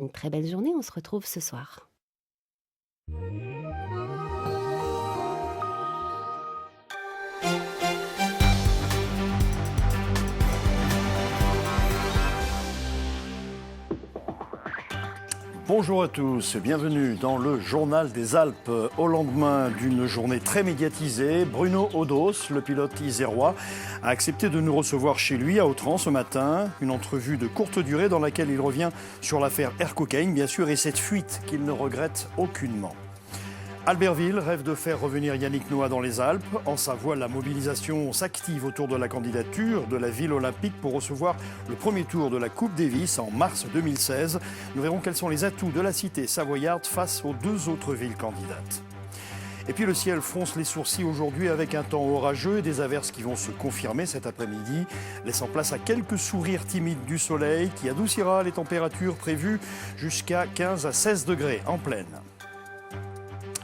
Une très belle journée, on se retrouve ce soir. Bonjour à tous, bienvenue dans le Journal des Alpes. Au lendemain d'une journée très médiatisée, Bruno Odos, le pilote isérois, a accepté de nous recevoir chez lui à Autran ce matin. Une entrevue de courte durée dans laquelle il revient sur l'affaire Air Cocaïne, bien sûr, et cette fuite qu'il ne regrette aucunement. Albertville rêve de faire revenir Yannick Noah dans les Alpes. En Savoie, la mobilisation s'active autour de la candidature de la ville olympique pour recevoir le premier tour de la Coupe Davis en mars 2016. Nous verrons quels sont les atouts de la cité savoyarde face aux deux autres villes candidates. Et puis le ciel fronce les sourcils aujourd'hui avec un temps orageux et des averses qui vont se confirmer cet après-midi, laissant place à quelques sourires timides du soleil qui adoucira les températures prévues jusqu'à 15 à 16 degrés en pleine.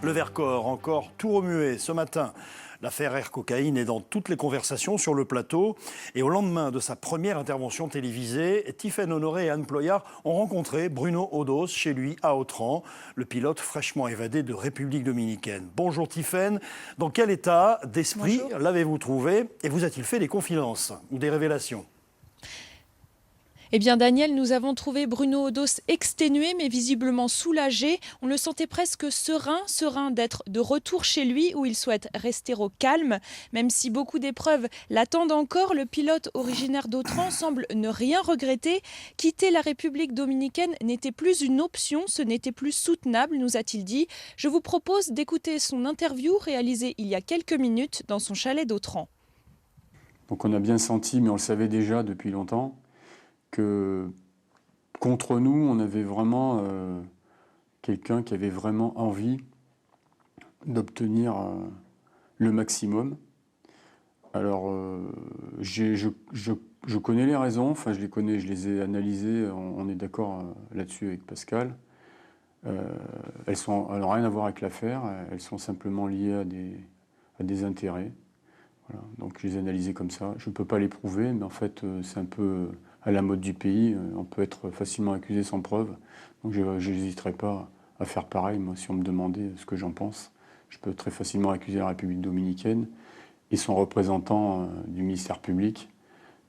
Le Vercors, encore tout remué ce matin. L'affaire Air Cocaïne est dans toutes les conversations sur le plateau. Et au lendemain de sa première intervention télévisée, Tiffaine Honoré et Anne Ployard ont rencontré Bruno Odos chez lui à Autran, le pilote fraîchement évadé de République dominicaine. Bonjour Tiffaine, dans quel état d'esprit l'avez-vous trouvé et vous a-t-il fait des confidences ou des révélations ? Eh bien Daniel, nous avons trouvé Bruno Odos exténué mais visiblement soulagé. On le sentait presque serein d'être de retour chez lui où il souhaite rester au calme. Même si beaucoup d'épreuves l'attendent encore, le pilote originaire d'Autran semble ne rien regretter. Quitter la République dominicaine n'était plus une option, ce n'était plus soutenable, nous a-t-il dit. Je vous propose d'écouter son interview réalisée il y a quelques minutes dans son chalet d'Autran. Donc on a bien senti, mais on le savait déjà depuis longtemps, que contre nous, on avait vraiment quelqu'un qui avait vraiment envie d'obtenir le maximum. Alors, je connais les raisons, enfin je les connais, je les ai analysées, on est d'accord là-dessus avec Pascal. Elles n'ont rien à voir avec l'affaire, elles sont simplement liées à des intérêts. Voilà. Donc je les ai analysées comme ça. Je ne peux pas les prouver, mais en fait c'est un peu à la mode du pays. On peut être facilement accusé sans preuve. Donc je n'hésiterai pas à faire pareil. Moi, si on me demandait ce que j'en pense, je peux très facilement accuser la République dominicaine et son représentant du ministère public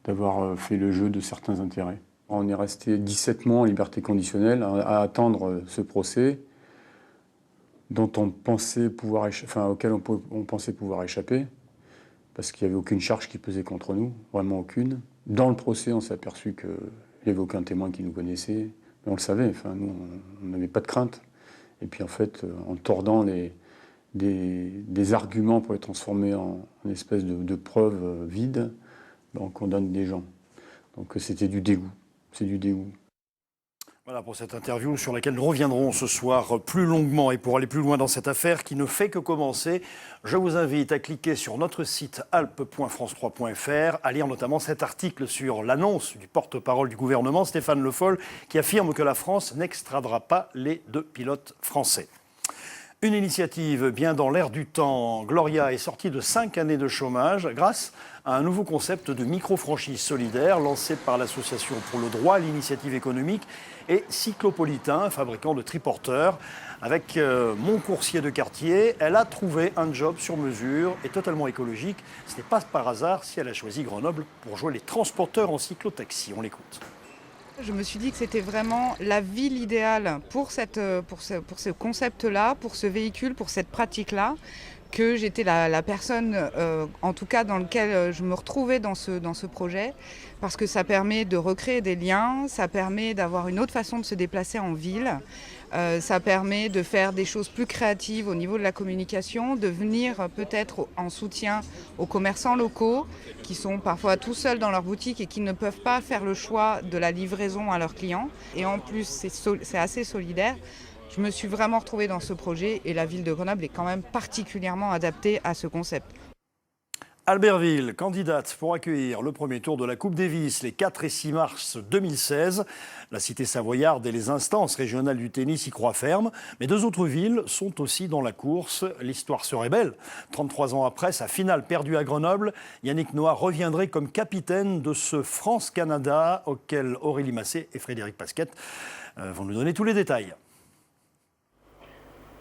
d'avoir fait le jeu de certains intérêts. On est resté 17 mois en liberté conditionnelle à attendre ce procès dont on pensait auquel on pensait pouvoir échapper, parce qu'il n'y avait aucune charge qui pesait contre nous, vraiment aucune. Dans le procès, on s'est aperçu qu'il n'y avait aucun témoin qui nous connaissait, mais on le savait, enfin, nous, on n'avait pas de crainte. Et puis en fait, en tordant des arguments pour les transformer en espèce de preuves vides, on condamne des gens. Donc c'était du dégoût, c'est du dégoût. Voilà pour cette interview sur laquelle nous reviendrons ce soir plus longuement. Et pour aller plus loin dans cette affaire qui ne fait que commencer, je vous invite à cliquer sur notre site alpes.france3.fr, à lire notamment cet article sur l'annonce du porte-parole du gouvernement, Stéphane Le Foll, qui affirme que la France n'extradera pas les deux pilotes français. Une initiative bien dans l'air du temps. Gloria est sortie de 5 années de chômage grâce à un nouveau concept de micro-franchise solidaire lancé par l'Association pour le droit à l'initiative économique et Cyclopolitain, fabricant de triporteurs. Avec Mon coursier de quartier, elle a trouvé un job sur mesure et totalement écologique. Ce n'est pas par hasard si elle a choisi Grenoble pour jouer les transporteurs en cyclotaxi. On l'écoute. Je me suis dit que c'était vraiment la ville idéale pour ce concept-là, pour ce véhicule, pour cette pratique-là, que j'étais la personne, en tout cas dans lequel je me retrouvais dans ce projet, parce que ça permet de recréer des liens, ça permet d'avoir une autre façon de se déplacer en ville, ça permet de faire des choses plus créatives au niveau de la communication, de venir peut-être en soutien aux commerçants locaux qui sont parfois tout seuls dans leur boutique et qui ne peuvent pas faire le choix de la livraison à leurs clients. Et en plus, c'est assez solidaire. Je me suis vraiment retrouvée dans ce projet et la ville de Grenoble est quand même particulièrement adaptée à ce concept. Albertville, candidate pour accueillir le premier tour de la Coupe Davis les 4 et 6 mars 2016. La cité savoyarde et les instances régionales du tennis y croient ferme. Mais 2 autres villes sont aussi dans la course. L'histoire serait belle. 33 ans après sa finale perdue à Grenoble, Yannick Noah reviendrait comme capitaine de ce France-Canada auquel Aurélie Massé et Frédéric Pasquette vont nous donner tous les détails.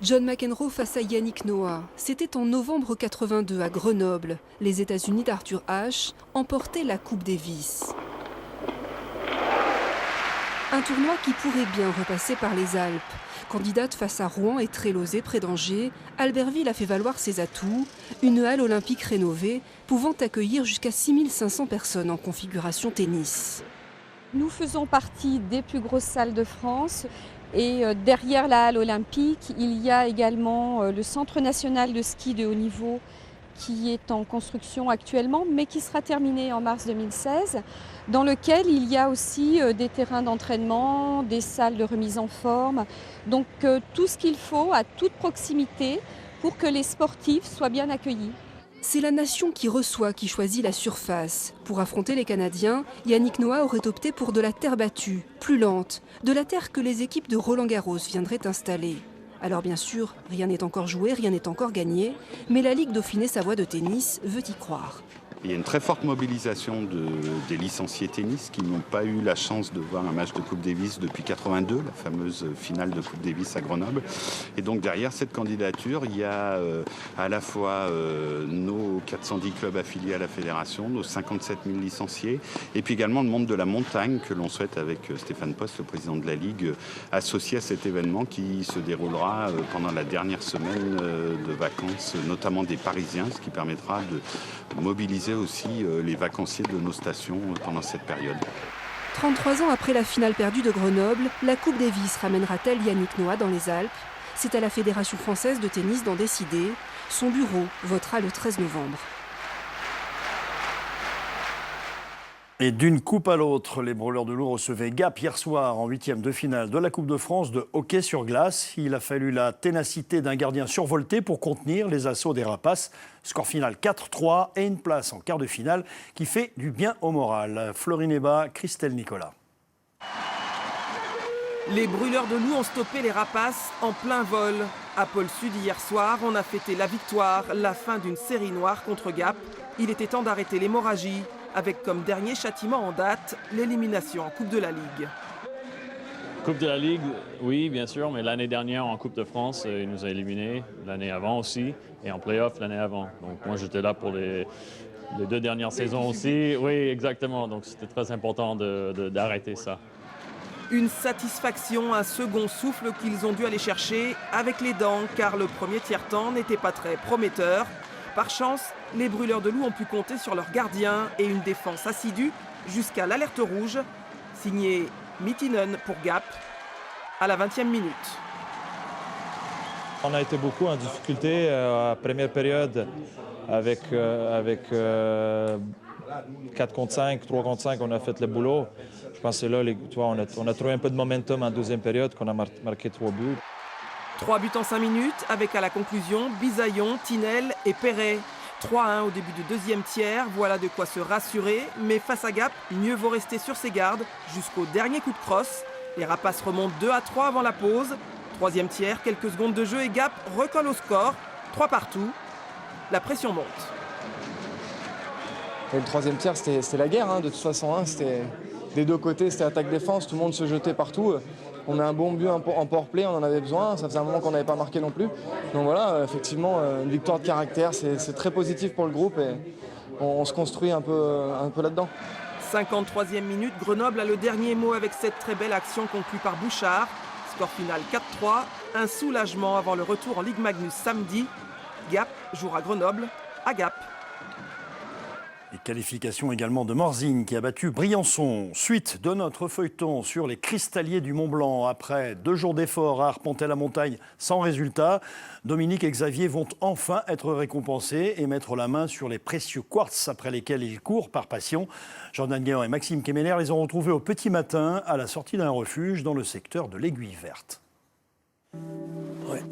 John McEnroe face à Yannick Noah. C'était en novembre 82 à Grenoble. Les États-Unis d'Arthur Ashe emportaient la Coupe Davis. Un tournoi qui pourrait bien repasser par les Alpes. Candidate face à Rouen et Trélozé près d'Angers, Albertville a fait valoir ses atouts. Une halle olympique rénovée pouvant accueillir jusqu'à 6500 personnes en configuration tennis. Nous faisons partie des plus grosses salles de France. Et derrière la halle olympique, il y a également le Centre national de ski de haut niveau qui est en construction actuellement, mais qui sera terminé en mars 2016, dans lequel il y a aussi des terrains d'entraînement, des salles de remise en forme. Donc tout ce qu'il faut à toute proximité pour que les sportifs soient bien accueillis. C'est la nation qui reçoit qui choisit la surface. Pour affronter les Canadiens, Yannick Noah aurait opté pour de la terre battue, plus lente, de la terre que les équipes de Roland-Garros viendraient installer. Alors bien sûr, rien n'est encore joué, rien n'est encore gagné, mais la Ligue Dauphiné-Savoie de tennis veut y croire. Il y a une très forte mobilisation des licenciés tennis qui n'ont pas eu la chance de voir un match de Coupe Davis depuis 82, la fameuse finale de Coupe Davis à Grenoble. Et donc derrière cette candidature, il y a à la fois nos 410 clubs affiliés à la fédération, nos 57 000 licenciés, et puis également le monde de la montagne que l'on souhaite avec Stéphane Post, le président de la Ligue, associer à cet événement qui se déroulera pendant la dernière semaine de vacances, notamment des Parisiens, ce qui permettra de mobiliser aussi les vacanciers de nos stations pendant cette période. 33 ans après la finale perdue de Grenoble, la Coupe Davis ramènera-t-elle Yannick Noah dans les Alpes? C'est à la Fédération française de tennis d'en décider. Son bureau votera le 13 novembre. Et d'une coupe à l'autre, les Brûleurs de Loup recevaient Gap hier soir en 8e de finale de la Coupe de France de hockey sur glace. Il a fallu la ténacité d'un gardien survolté pour contenir les assauts des Rapaces. Score final 4-3 et une place en quart de finale qui fait du bien au moral. Florine Heba, Christelle Nicolas. Les Brûleurs de Loup ont stoppé les Rapaces en plein vol. À Pôle Sud hier soir, on a fêté la victoire, la fin d'une série noire contre Gap. Il était temps d'arrêter l'hémorragie, avec comme dernier châtiment en date, l'élimination en Coupe de la Ligue. Coupe de la Ligue, oui, bien sûr, mais l'année dernière en Coupe de France, il nous a éliminés, l'année avant aussi, et en play-off l'année avant. Donc moi, j'étais là pour les 2 dernières saisons aussi. Oui, exactement, donc c'était très important d'arrêter ça. Une satisfaction, un second souffle qu'ils ont dû aller chercher avec les dents, car le premier tiers-temps n'était pas très prometteur. Par chance, les Brûleurs de Loup ont pu compter sur leurs gardiens et une défense assidue jusqu'à l'alerte rouge, signé Mittinen pour Gap, à la 20e minute. On a été beaucoup en difficulté à la première période avec 4 contre 5, 3 contre 5, on a fait le boulot. Je pense que là, on a trouvé un peu de momentum en deuxième période, qu'on a marqué 3 buts. 3 buts en 5 minutes, avec à la conclusion Bisaillon, Tinel et Perret. 3-1 au début du deuxième tiers, voilà de quoi se rassurer. Mais face à Gap, mieux vaut rester sur ses gardes jusqu'au dernier coup de crosse. Les Rapaces remontent 2-3 avant la pause. Troisième tiers, quelques secondes de jeu et Gap recolle au score. 3 partout. La pression monte. Et le troisième tiers, c'était la guerre. De toute façon, c'était des deux côtés, c'était attaque-défense. Tout le monde se jetait partout. On met un bon but en powerplay, on en avait besoin. Ça faisait un moment qu'on n'avait pas marqué non plus. Donc voilà, effectivement, une victoire de caractère, c'est très positif pour le groupe et on se construit un peu là-dedans. 53e minute, Grenoble a le dernier mot avec cette très belle action conclue par Bouchard. Score final 4-3, un soulagement avant le retour en Ligue Magnus samedi. Gap jouera Grenoble à Gap. Et qualification également de Morzine qui a battu Briançon. Suite de notre feuilleton sur les cristalliers du Mont-Blanc. Après 2 jours d'efforts à arpenter la montagne sans résultat, Dominique et Xavier vont enfin être récompensés et mettre la main sur les précieux quartz après lesquels ils courent par passion. Jordan Guéant et Maxime Kemener les ont retrouvés au petit matin à la sortie d'un refuge dans le secteur de l'Aiguille Verte. Ouais.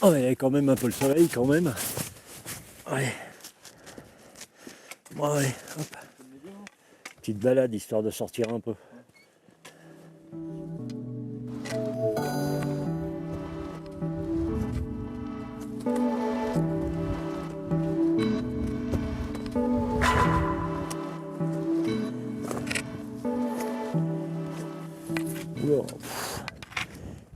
Oh, il y a quand même un peu le soleil, quand même. Allez. Bon, allez, hop. Petite balade, histoire de sortir un peu.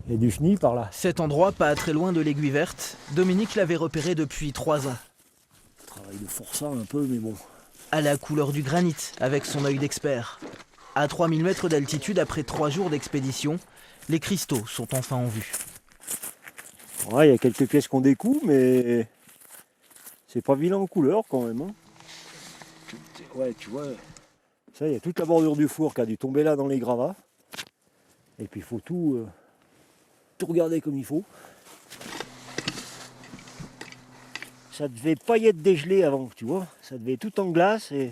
Il y a du chenille par là. Cet endroit, pas très loin de l'Aiguille Verte, Dominique l'avait repéré depuis 3 ans. Travail de forçat un peu, mais bon. À la couleur du granit, avec son œil d'expert. À 3000 mètres d'altitude, après 3 jours d'expédition, les cristaux sont enfin en vue. Ouais, il y a quelques pièces qu'on découvre, mais c'est pas vilain en couleur quand même. Hein. Ouais, tu vois, ça, il y a toute la bordure du four qui a dû tomber là dans les gravats. Et puis il faut tout regarder comme il faut. Ça devait pas y être dégelé avant, tu vois. Ça devait être tout en glace et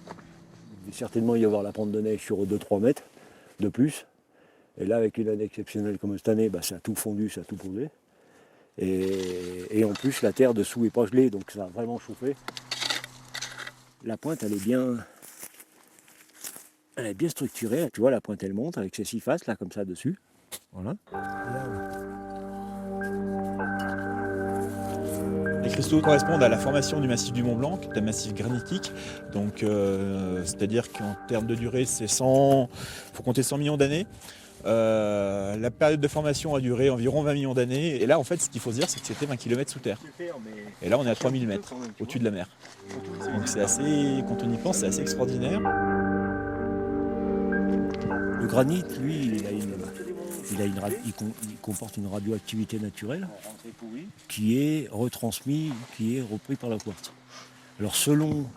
il devait certainement y avoir la pente de neige sur 2-3 mètres de plus. Et là, avec une année exceptionnelle comme cette année, bah, ça a tout fondu, ça a tout posé. Et en plus, la terre dessous n'est pas gelée, donc ça a vraiment chauffé. La pointe, elle est bien structurée. Tu vois, la pointe, elle monte avec ses 6 faces, là, comme ça, dessus. Voilà. Les cristaux correspondent à la formation du massif du Mont Blanc, qui est un massif granitique. Donc, c'est-à-dire qu'en termes de durée, faut compter 100 millions d'années. La période de formation a duré environ 20 millions d'années. Et là, en fait, ce qu'il faut se dire, c'est que c'était 20 km sous terre. Et là, on est à 3000 mètres, au-dessus de la mer. Donc c'est assez, quand on y pense, c'est assez extraordinaire. Le granit, lui, il comporte une radioactivité naturelle qui est retransmise, qui est reprise par la quartz. Alors selon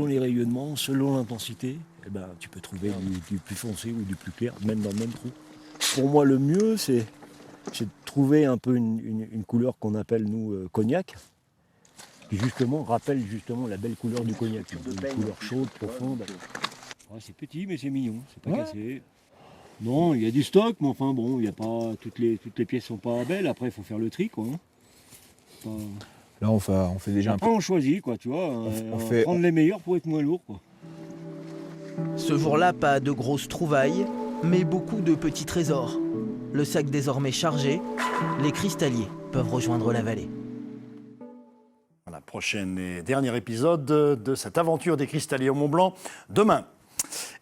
les rayonnements, selon l'intensité, eh ben, tu peux trouver du plus foncé ou du plus clair, même dans le même trou. Pour moi, le mieux, c'est de trouver un peu une couleur qu'on appelle, nous, cognac, qui justement rappelle la belle couleur du cognac. Une couleur chaude, profonde. Ouais, c'est petit, mais c'est mignon, c'est pas cassé. Non, il y a du stock, mais enfin bon, il y a pas toutes les pièces sont pas belles. Après, il faut faire le tri, quoi. Hein. Là, on fait déjà après, on choisit, quoi, tu vois. On fait prendre les meilleurs pour être moins lourd, quoi. Ce jour-là, pas de grosses trouvailles, mais beaucoup de petits trésors. Le sac désormais chargé, les cristalliers peuvent rejoindre la vallée. La prochaine et dernier épisode de cette aventure des cristalliers au Mont Blanc, demain.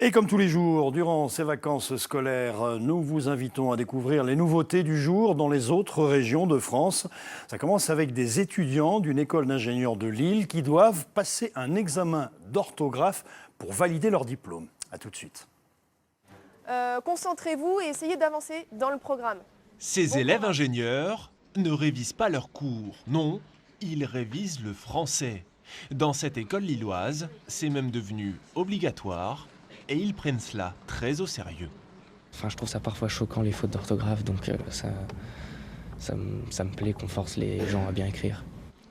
Et comme tous les jours, durant ces vacances scolaires, nous vous invitons à découvrir les nouveautés du jour dans les autres régions de France. Ça commence avec des étudiants d'une école d'ingénieurs de Lille qui doivent passer un examen d'orthographe pour valider leur diplôme. A tout de suite. Concentrez-vous et essayez d'avancer dans le programme. Ces élèves ingénieurs ne révisent pas leurs cours, non, ils révisent le français. Dans cette école lilloise, c'est même devenu obligatoire et ils prennent cela très au sérieux. Enfin, je trouve ça parfois choquant les fautes d'orthographe, donc ça me plaît qu'on force les gens à bien écrire.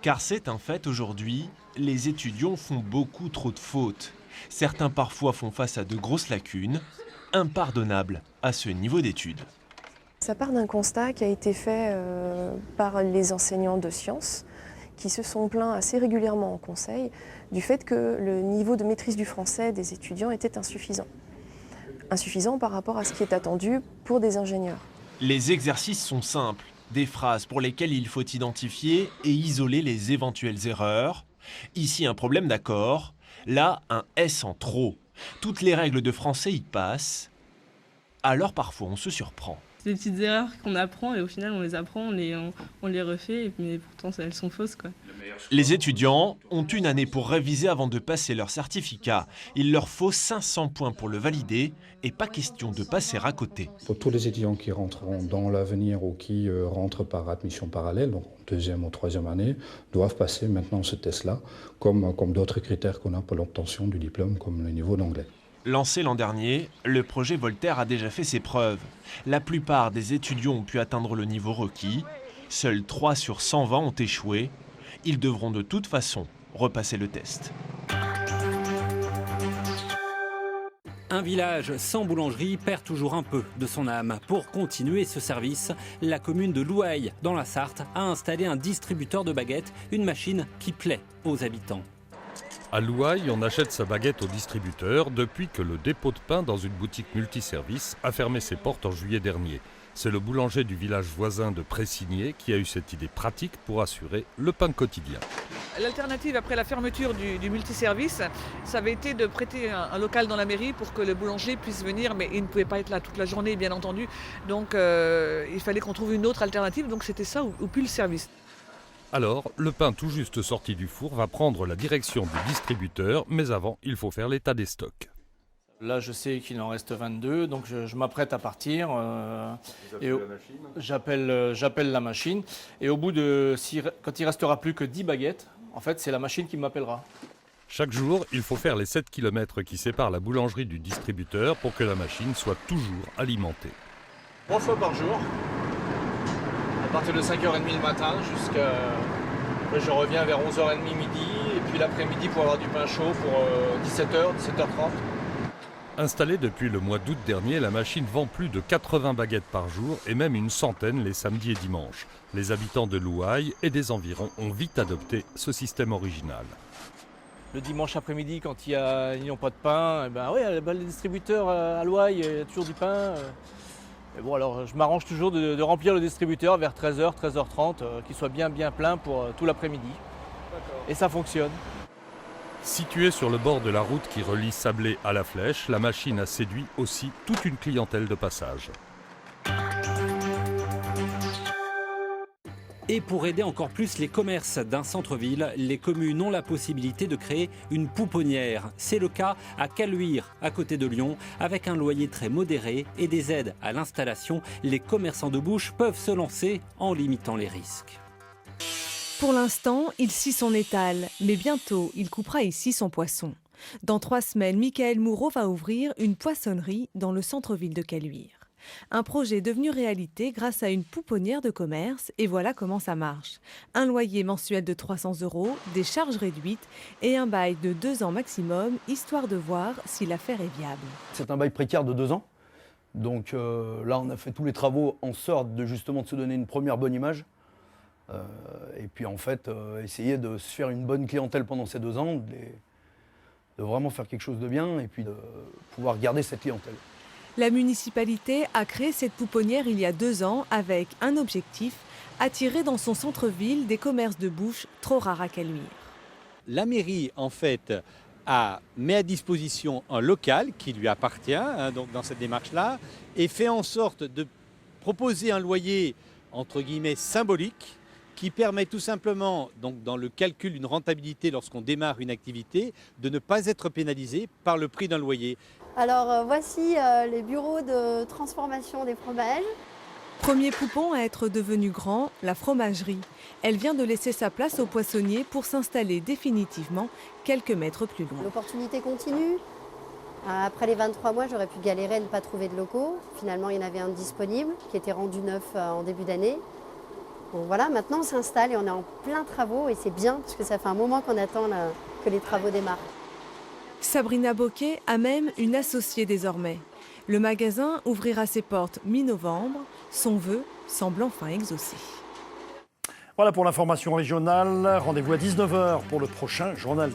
Car c'est un fait aujourd'hui, les étudiants font beaucoup trop de fautes. Certains parfois font face à de grosses lacunes, impardonnables à ce niveau d'études. Ça part d'un constat qui a été fait par les enseignants de sciences qui se sont plaints assez régulièrement en conseil du fait que le niveau de maîtrise du français des étudiants était insuffisant. Insuffisant par rapport à ce qui est attendu pour des ingénieurs. Les exercices sont simples, des phrases pour lesquelles il faut identifier et isoler les éventuelles erreurs. Ici un problème d'accord, là un S en trop. Toutes les règles de français y passent, alors parfois on se surprend. C'est des petites erreurs qu'on apprend et au final on les apprend, on les refait, mais pourtant elles sont fausses, quoi. Les étudiants ont une année pour réviser avant de passer leur certificat. Il leur faut 500 points pour le valider et pas question de passer à côté. Pour tous les étudiants qui rentreront dans l'avenir ou qui rentrent par admission parallèle, donc deuxième ou troisième année, doivent passer maintenant ce test-là, comme d'autres critères qu'on a pour l'obtention du diplôme, comme le niveau d'anglais. Lancé l'an dernier, le projet Voltaire a déjà fait ses preuves. La plupart des étudiants ont pu atteindre le niveau requis. Seuls 3 sur 120 ont échoué. Ils devront de toute façon repasser le test. Un village sans boulangerie perd toujours un peu de son âme. Pour continuer ce service, la commune de Louail, dans la Sarthe, a installé un distributeur de baguettes, une machine qui plaît aux habitants. À Louail, on achète sa baguette au distributeur depuis que le dépôt de pain dans une boutique multiservice a fermé ses portes en juillet dernier. C'est le boulanger du village voisin de Pressigné qui a eu cette idée pratique pour assurer le pain quotidien. L'alternative après la fermeture du multiservice, ça avait été de prêter un local dans la mairie pour que le boulanger puisse venir, mais il ne pouvait pas être là toute la journée, bien entendu. Donc il fallait qu'on trouve une autre alternative, donc c'était ça ou plus le service. Alors, le pain tout juste sorti du four va prendre la direction du distributeur, mais avant, il faut faire l'état des stocks. Là, je sais qu'il en reste 22, donc je m'apprête à partir. J'appelle la machine. Et au bout de, quand il restera plus que 10 baguettes, en fait, c'est la machine qui m'appellera. Chaque jour, il faut faire les 7 km qui séparent la boulangerie du distributeur pour que la machine soit toujours alimentée. 3 fois par jour, à partir de 5h30 le matin jusqu'à... Je reviens vers 11h30 midi, et puis l'après-midi pour avoir du pain chaud pour 17h, 17h30. Installée depuis le mois d'août dernier, la machine vend plus de 80 baguettes par jour et même une centaine les samedis et dimanches. Les habitants de Louail et des environs ont vite adopté ce système original. Le dimanche après-midi, quand ils n'ont pas de pain, le distributeur à Louail, il y a toujours du pain. Et bon, alors je m'arrange toujours de remplir le distributeur vers 13h, 13h30, qu'il soit bien plein pour tout l'après-midi. Et ça fonctionne. Située sur le bord de la route qui relie Sablé à La Flèche, la machine a séduit aussi toute une clientèle de passage. Et pour aider encore plus les commerces d'un centre-ville, les communes ont la possibilité de créer une pouponnière. C'est le cas à Caluire, à côté de Lyon. Avec un loyer très modéré et des aides à l'installation, les commerçants de bouche peuvent se lancer en limitant les risques. Pour l'instant, il scie son étal, mais bientôt, il coupera ici son poisson. Dans 3 semaines, Michael Moureau va ouvrir une poissonnerie dans le centre-ville de Caluire. Un projet devenu réalité grâce à une pouponnière de commerce, et voilà comment ça marche. Un loyer mensuel de 300 €, des charges réduites et un bail de 2 ans maximum, histoire de voir si l'affaire est viable. C'est un bail précaire de 2 ans. Donc là, on a fait tous les travaux en sorte de justement de se donner une première bonne image. Et puis en fait, essayer de se faire une bonne clientèle pendant ces 2 ans, de vraiment faire quelque chose de bien et puis de pouvoir garder cette clientèle. La municipalité a créé cette pouponnière il y a 2 ans avec un objectif, attirer dans son centre-ville des commerces de bouche trop rares à Caluire. La mairie, en fait, met à disposition un local qui lui appartient donc dans cette démarche-là et fait en sorte de proposer un loyer, entre guillemets, symbolique, qui permet tout simplement, donc, dans le calcul d'une rentabilité lorsqu'on démarre une activité, de ne pas être pénalisé par le prix d'un loyer. Alors voici les bureaux de transformation des fromages. Premier poupon à être devenu grand, la fromagerie. Elle vient de laisser sa place au poissonnier pour s'installer définitivement quelques mètres plus loin. L'opportunité continue. Après les 23 mois, j'aurais pu galérer à ne pas trouver de locaux. Finalement, il y en avait un disponible qui était rendu neuf en début d'année. Bon, voilà, maintenant on s'installe et on est en plein travaux et c'est bien parce que ça fait un moment qu'on attend que les travaux démarrent. Sabrina Bocquet a même une associée désormais. Le magasin ouvrira ses portes mi-novembre. Son vœu semble enfin exaucé. Voilà pour l'information régionale. Rendez-vous à 19h pour le prochain journal.